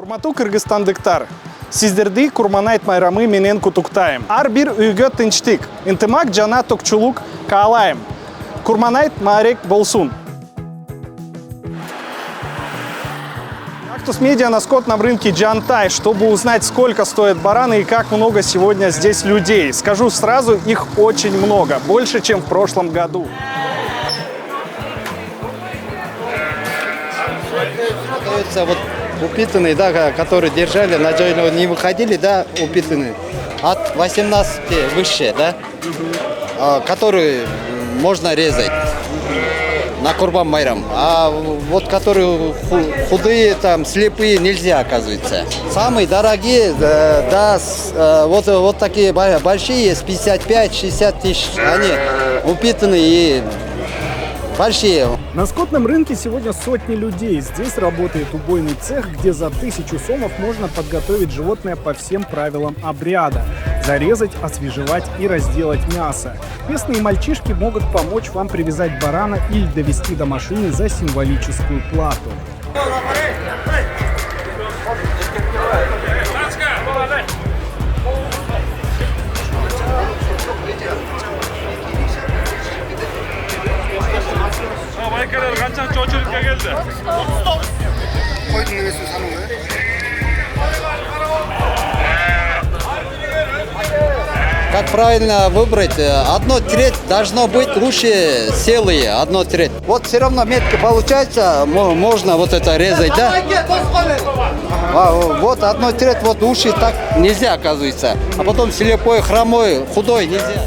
Урматтуу кыргызстандыктар, сиздерди Курманайт майрамы менен куттуктайм. Ар бир үйгө тынчтык, ынтымак жана токчулук каалайм. Курманайт маарек болсун. Кактус Медиа на скотном рынке Джантай, чтобы узнать, сколько стоят бараны и как много сегодня здесь людей. Скажу сразу, их очень много, больше, чем в прошлом году. Вот упитанные, да, которые держали, надежно не выходили, да, упитанные. От 18 выше, да, которые можно резать на Курбан майрам. А вот которые худые, там, слепые, нельзя, оказывается. Самые дорогие, да, вот такие большие, с 55-60 тысяч, они упитанные и большие. На скотном рынке сегодня сотни людей. Здесь работает убойный цех, где за 1000 сомов можно подготовить животное по всем правилам обряда. Зарезать, освежевать и разделать мясо. Местные мальчишки могут помочь вам привязать барана или довести до машины за символическую плату. Как правильно выбрать? Одно треть должно быть лучше селые, одно треть. Вот все равно метко получается, можно вот это резать, да? Вот одно треть, вот уши так нельзя, оказывается. А потом слепой, хромой, худой нельзя.